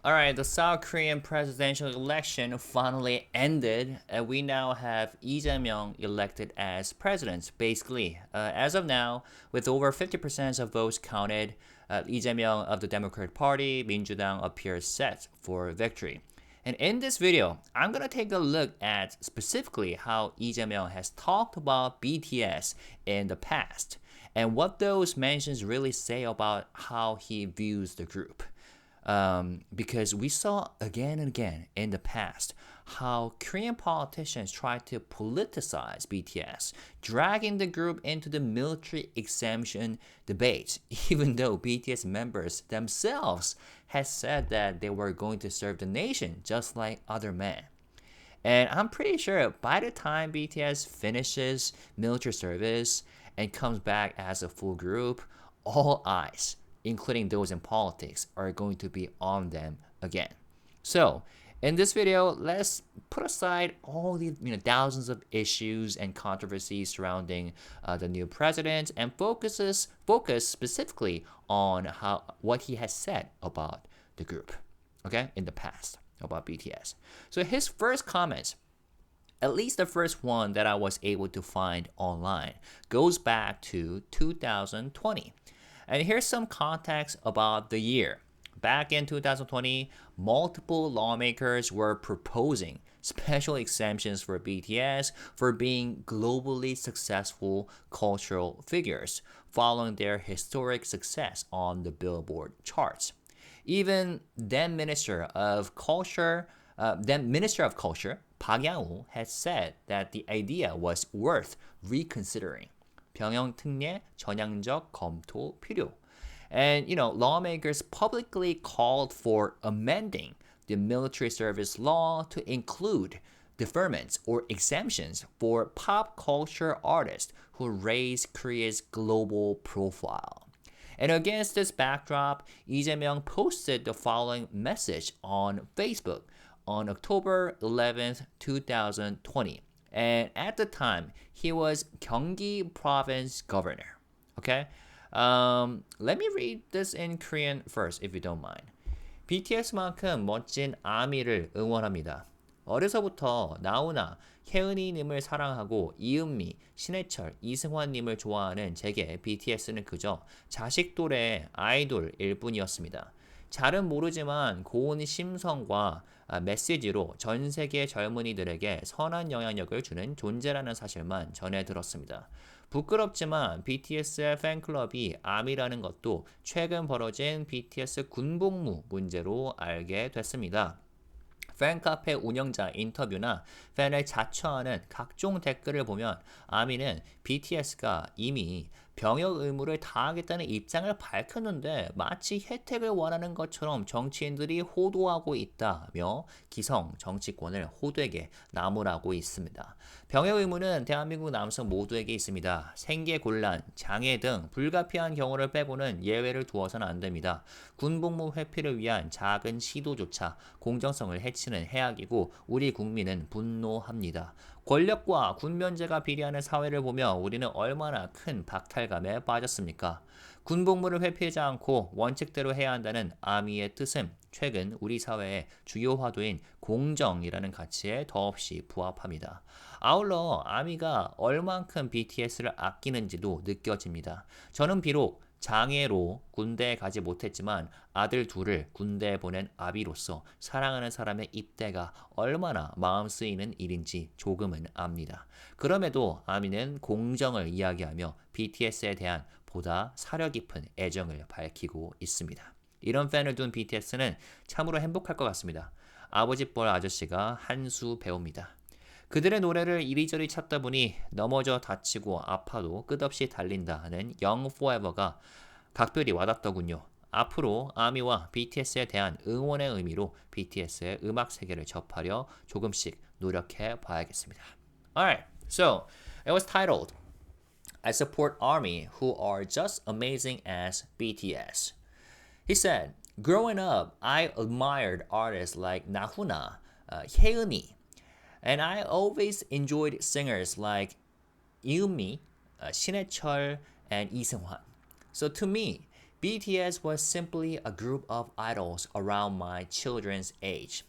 All right, the South Korean presidential election finally ended, and we now have Lee Jae-myung elected as president. Basically, as of now, with over 50% of votes counted, Lee Jae-myung of the Democratic Party, 민주당, appears set for victory. And in this video, I'm gonna take a look at specifically how Lee Jae-myung has talked about BTS in the past, and what those mentions really say about how he views the group. Because we saw again and again in the past how Korean politicians try to politicize BTS, dragging the group into the military exemption debate, even though BTS members themselves had said that they were going to serve the nation just like other men. And I'm pretty sure by the time BTS finishes military service and comes back as a full group, all eyes, including those in politics, are going to be on them again. So, in this video, let's put aside all the thousands of issues and controversies surrounding the new president and focus specifically on what he has said about the group, okay, in the past about BTS. So his first comments, at least the first one that I was able to find online, goes back to 2020. And here's some context about the year. Back in 2020, multiple lawmakers were proposing special exemptions for BTS for being globally successful cultural figures following their historic success on the Billboard charts. Even then Minister of Culture, Park Yang-woo, had said that the idea was worth reconsidering. 병영 특례 전향적 검토 필요. And lawmakers publicly called for amending the military service law to include deferments or exemptions for pop culture artists who raise Korea's global profile. And against this backdrop, Lee Jae-myung posted the following message on Facebook on October 11th, 2020. And at the time, he was Gyeonggi Province Governor. Okay? Let me read this in Korean first, if you don't mind. BTS만큼 멋진 아미를 응원합니다. 어려서부터 나훈아, 혜은이님을 사랑하고 이은미, 신해철, 이승환님을 좋아하는 제게 BTS는 그저 자식 또래의 아이돌일 뿐이었습니다. 잘은 모르지만 고운 심성과 메시지로 전 세계 젊은이들에게 선한 영향력을 주는 존재라는 사실만 전해 들었습니다. 부끄럽지만 BTS의 팬클럽이 아미라는 것도 최근 벌어진 BTS 군복무 문제로 알게 됐습니다. 팬카페 운영자 인터뷰나 팬을 자처하는 각종 댓글을 보면 아미는 BTS가 이미 병역 의무를 다하겠다는 입장을 밝혔는데 마치 혜택을 원하는 것처럼 정치인들이 호도하고 있다며 기성 정치권을 호되게 나무라고 있습니다. 병역 의무는 대한민국 남성 모두에게 있습니다. 생계곤란, 장애 등 불가피한 경우를 빼고는 예외를 두어서는 안 됩니다. 군복무 회피를 위한 작은 시도조차 공정성을 해치는 해악이고 우리 국민은 분노합니다. 권력과 군면제가 비례하는 사회를 보며 우리는 얼마나 큰 박탈감에 빠졌습니까? 군복무를 회피하지 않고 원칙대로 해야 한다는 아미의 뜻은 최근 우리 사회의 주요 화두인 공정이라는 가치에 더없이 부합합니다. 아울러 아미가 얼만큼 BTS를 아끼는지도 느껴집니다. 저는 비록 장애로 군대에 가지 못했지만 아들 둘을 군대에 보낸 아비로서 사랑하는 사람의 입대가 얼마나 마음 쓰이는 일인지 조금은 압니다. 그럼에도 아미는 공정을 이야기하며 BTS에 대한 보다 사려 깊은 애정을 밝히고 있습니다. 이런 팬을 둔 BTS는 참으로 행복할 것 같습니다. 아버지 뻘 아저씨가 한 수 배웁니다. 그들의 노래를 이리저리 찾다 보니 넘어져 다치고 아파도 끝없이 달린다는 Young Forever가 각별히 와닿더군요. 앞으로 아미와 BTS에 대한 응원의 의미로 BTS의 음악 세계를 접하려 조금씩 노력해 봐야겠습니다. Alright, so it was titled I support ARMY who are just amazing as BTS. He said, growing up, I admired artists like Nahuna, 혜은이, and I always enjoyed singers like 이은미, 신해철, and 이승환. So to me, BTS was simply a group of idols around my children's age.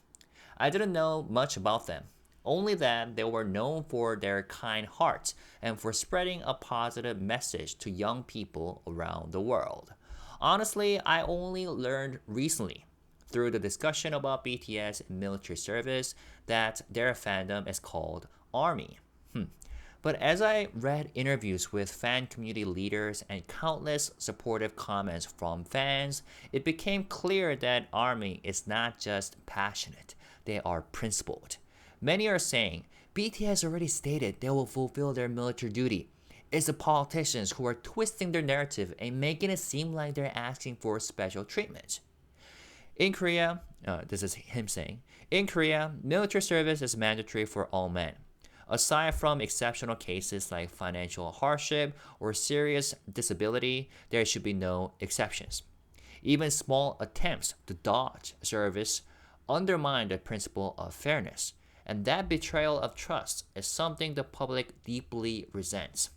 I didn't know much about them, only that they were known for their kind hearts and for spreading a positive message to young people around the world. Honestly, I only learned recently through the discussion about BTS military service that their fandom is called ARMY. But as I read interviews with fan community leaders and countless supportive comments from fans, it became clear that ARMY is not just passionate, they are principled. Many are saying BTS already stated they will fulfill their military duty. It's the politicians who are twisting their narrative and making it seem like they're asking for special treatment. In Korea, this is him saying, in Korea, military service is mandatory for all men. Aside from exceptional cases like financial hardship or serious disability, there should be no exceptions. Even small attempts to dodge service undermine the principle of fairness, and that betrayal of trust is something the public deeply resents.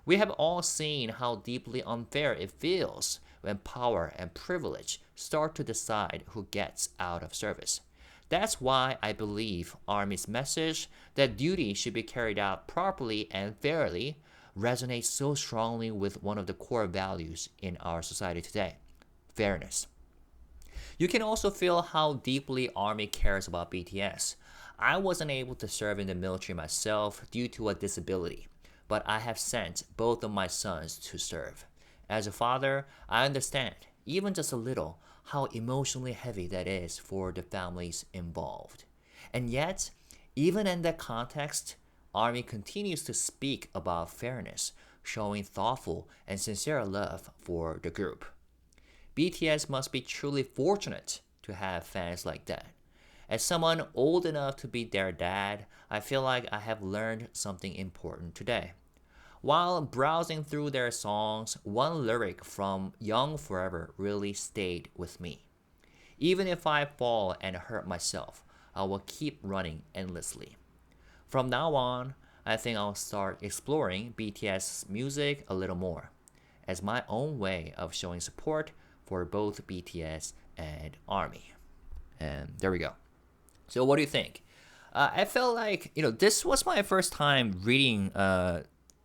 We have all seen how deeply unfair it feels when power and privilege start to decide who gets out of service. That's why I believe ARMY's message that duty should be carried out properly and fairly resonates so strongly with one of the core values in our society today: fairness. You can also feel how deeply ARMY cares about BTS. I wasn't able to serve in the military myself due to a disability, but I have sent both of my sons to serve. As a father, I understand, even just a little, how emotionally heavy that is for the families involved. And yet, even in that context, ARMY continues to speak about fairness, showing thoughtful and sincere love for the group. BTS must be truly fortunate to have fans like that. As someone old enough to be their dad, I feel like I have learned something important today. While browsing through their songs, one lyric from Young Forever really stayed with me. Even if I fall and hurt myself, I will keep running endlessly. From now on, I think I'll start exploring BTS music a little more as my own way of showing support for both BTS and ARMY. And there we go. So what do you think? I felt like, this was my first time reading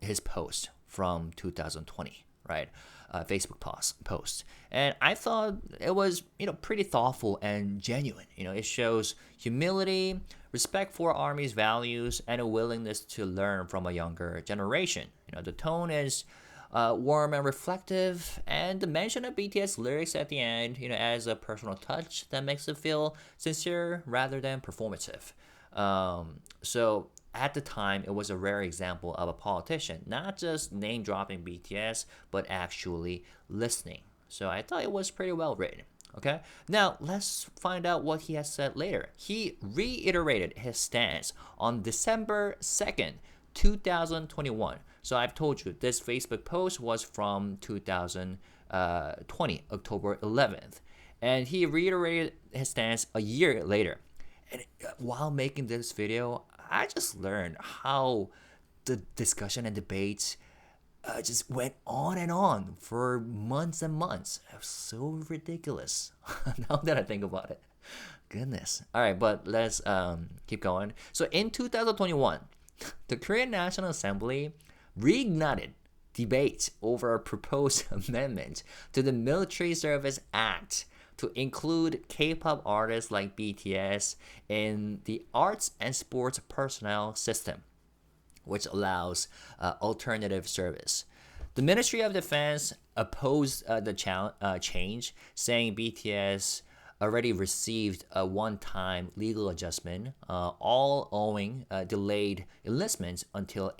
his post from 2020, right? Facebook post. And I thought it was, pretty thoughtful and genuine. It shows humility, respect for ARMY's values, and a willingness to learn from a younger generation. The tone is warm and reflective, and the mention of BTS lyrics at the end, as a personal touch that makes it feel sincere rather than performative. So at the time, it was a rare example of a politician not just name dropping BTS, but actually listening. So I thought it was pretty well written. Okay, now let's find out what he has said later. He reiterated his stance on December 2nd, 2021. So I've told you this Facebook post was from 2020, October 11th. And he reiterated his stance a year later. And while making this video, I just learned how the discussion and debates just went on and on for months and months. It was so ridiculous now that I think about it. Goodness. All right, but let's keep going. So in 2021, the Korean National Assembly reignited debate over a proposed amendment to the Military Service Act to include K-pop artists like BTS in the arts and sports personnel system, which allows alternative service. The Ministry of Defense opposed the change, saying BTS already received a one-time legal adjustment, all owing delayed enlistments until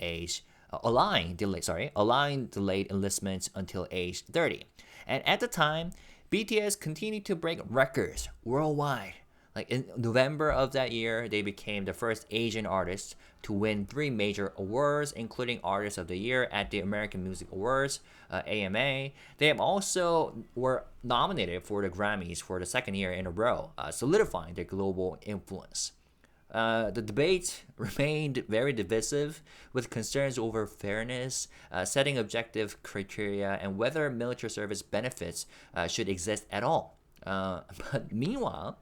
allowing delayed enlistments until age 30. And at the time, BTS continued to break records worldwide. Like in November of that year, they became the first Asian artist to win 3 major awards, including Artist of the Year at the American Music Awards, AMA. They have also were nominated for the Grammys for the second year in a row, solidifying their global influence. The debate remained very divisive, with concerns over fairness, setting objective criteria, and whether military service benefits should exist at all. But meanwhile,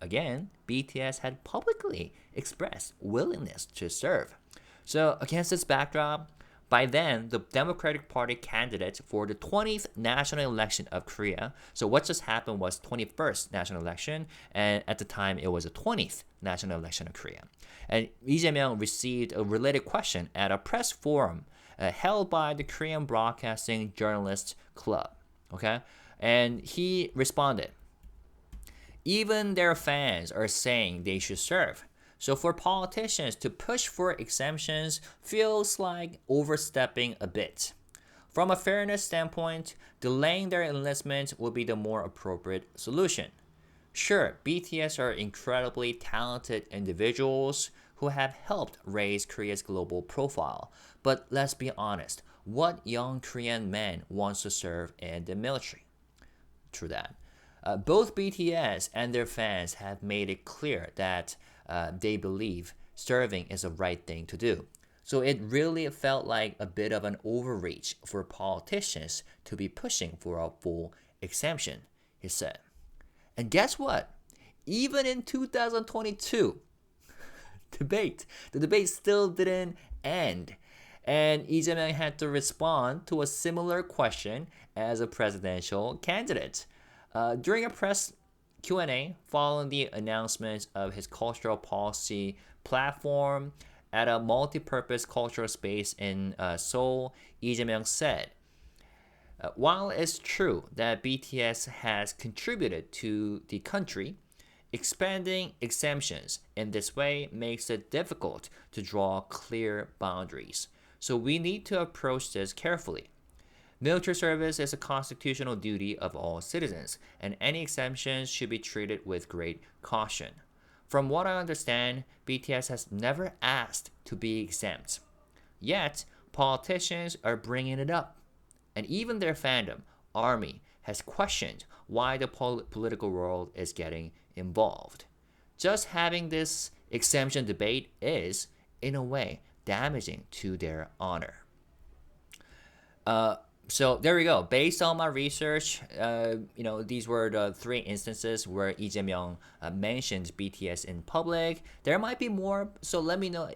again, BTS had publicly expressed willingness to serve. So, against this backdrop, by then, the Democratic Party candidate for the 20th national election of Korea. So what just happened was 21st national election, and at the time it was the 20th national election of Korea. And Lee Jae-myung received a related question at a press forum held by the Korean Broadcasting Journalists Club. Okay, and he responded, "Even their fans are saying they should serve. So for politicians to push for exemptions feels like overstepping a bit. From a fairness standpoint, delaying their enlistment would be the more appropriate solution. Sure, BTS are incredibly talented individuals who have helped raise Korea's global profile, but let's be honest, what young Korean man wants to serve in the military?" True that. Both BTS and their fans have made it clear that they believe serving is the right thing to do. So it really felt like a bit of an overreach for politicians to be pushing for a full exemption, he said. And guess what? Even in 2022, the debate still didn't end. And Lee Jae-myung had to respond to a similar question as a presidential candidate. During a press Q&A following the announcement of his cultural policy platform at a multi-purpose cultural space in Seoul, Lee Jae-myung said, "While it's true that BTS has contributed to the country, expanding exemptions in this way makes it difficult to draw clear boundaries. So we need to approach this carefully. Military service is a constitutional duty of all citizens, and any exemptions should be treated with great caution. From what I understand, BTS has never asked to be exempt. Yet, politicians are bringing it up. And even their fandom, ARMY, has questioned why the political world is getting involved. Just having this exemption debate is, in a way, damaging to their honor." So there we go. Based on my research, these were the three instances where Lee Jae-myung mentioned BTS in public. There might be more, so let me know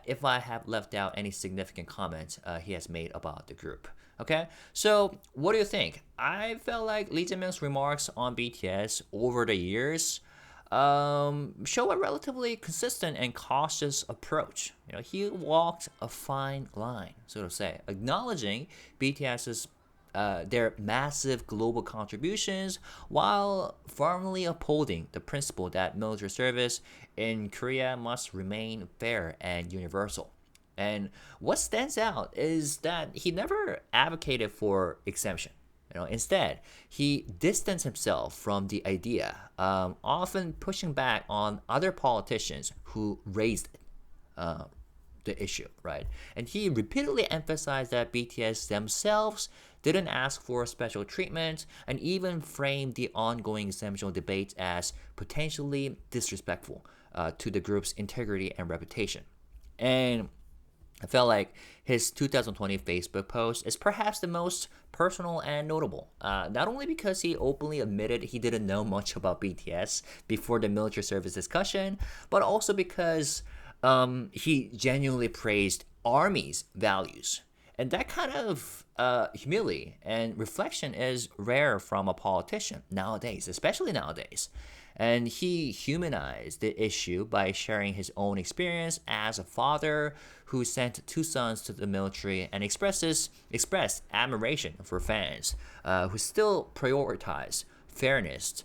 if I have left out any significant comments he has made about the group. Okay, so what do you think? I felt like Lee Jae-myung's remarks on BTS over the years show a relatively consistent and cautious approach. He walked a fine line, so to say, acknowledging BTS's their massive global contributions while firmly upholding the principle that military service in Korea must remain fair and universal. And what stands out is that he never advocated for exemption. Instead, he distanced himself from the idea, often pushing back on other politicians who raised the issue, right? And he repeatedly emphasized that BTS themselves didn't ask for special treatment, and even framed the ongoing exemption debate as potentially disrespectful to the group's integrity and reputation. And I felt like his 2020 Facebook post is perhaps the most personal and notable, not only because he openly admitted he didn't know much about BTS before the military service discussion, but also because he genuinely praised ARMY's values. And that kind of humility and reflection is rare from a politician nowadays, especially nowadays. And he humanized the issue by sharing his own experience as a father who sent two sons to the military and expressed admiration for fans who still prioritize fairness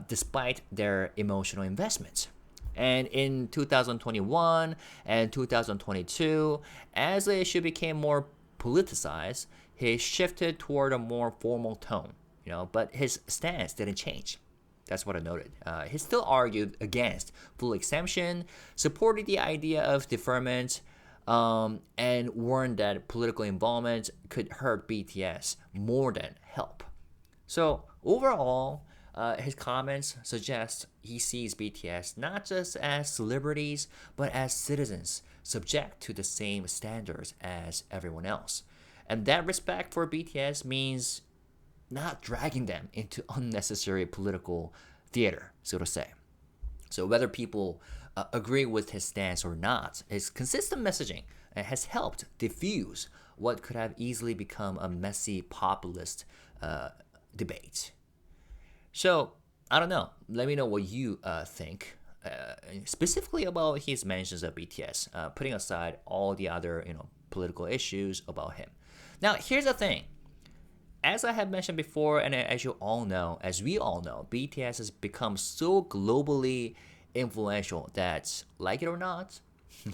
despite their emotional investments. And in 2021 and 2022, as the issue became more politicized, he shifted toward a more formal tone, but his stance didn't change. That's what I noted. He still argued against full exemption, supported the idea of deferment, and warned that political involvement could hurt BTS more than help. So overall, His comments suggest he sees BTS not just as celebrities, but as citizens, subject to the same standards as everyone else. And that respect for BTS means not dragging them into unnecessary political theater, so to say. So whether people agree with his stance or not, his consistent messaging has helped diffuse what could have easily become a messy populist debate. So I don't know. Let me know what you think, specifically about his mentions of BTS, putting aside all the other political issues about him. Now here's the thing. As I have mentioned before, and as you all know, as we all know, BTS has become so globally influential that, like it or not,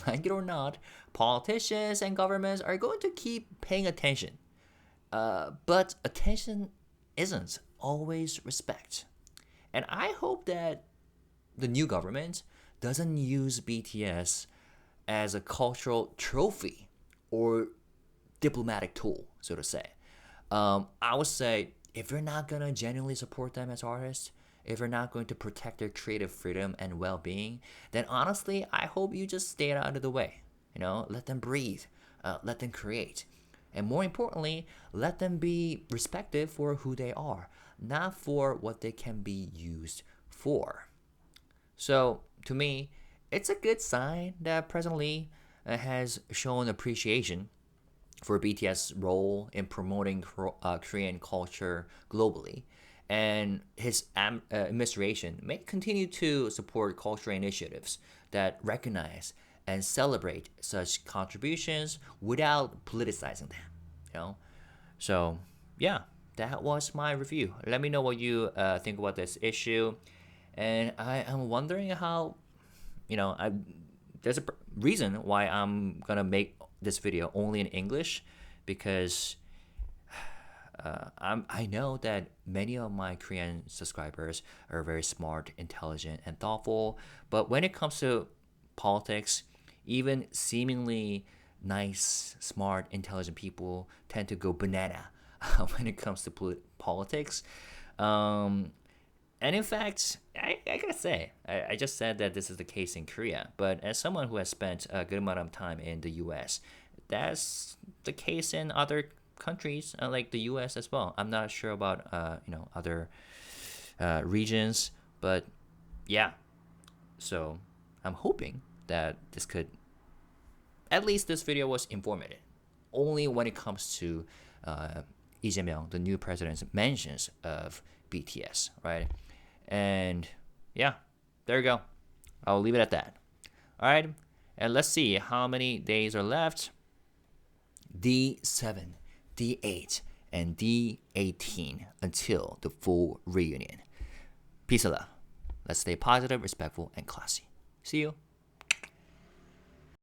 like it or not, politicians and governments are going to keep paying attention. But attention isn't always respect. And I hope that the new government doesn't use BTS as a cultural trophy or diplomatic tool, so to say. I would say if you're not gonna genuinely support them as artists, if you're not going to protect their creative freedom and well-being, then honestly, I hope you just stay out of the way. Let them breathe, let them create, and more importantly, let them be respected for who they are, not for what they can be used for. So to me, it's a good sign that President Lee has shown appreciation for BTS' role in promoting Korean culture globally. And his administration may continue to support cultural initiatives that recognize and celebrate such contributions without politicizing them. So yeah, that was my review. Let me know what you think about this issue. And I am wondering how, there's a reason why I'm gonna make this video only in English, because I know that many of my Korean subscribers are very smart, intelligent, and thoughtful. But when it comes to politics, even seemingly nice, smart, intelligent people tend to go banana when it comes to politics. And in fact, I gotta say, I just said that this is the case in Korea, but as someone who has spent a good amount of time in the US, that's the case in other countries like the US as well. I'm not sure about other regions, but yeah. So I'm hoping that at least this video was informative, only when it comes to Lee Jae-myung, the new president's mentions of BTS, right? And yeah, there you go. I'll leave it at that. All right, and let's see how many days are left. D7, D8, and D18 until the full reunion. Peace and love. Let's stay positive, respectful, and classy. See you.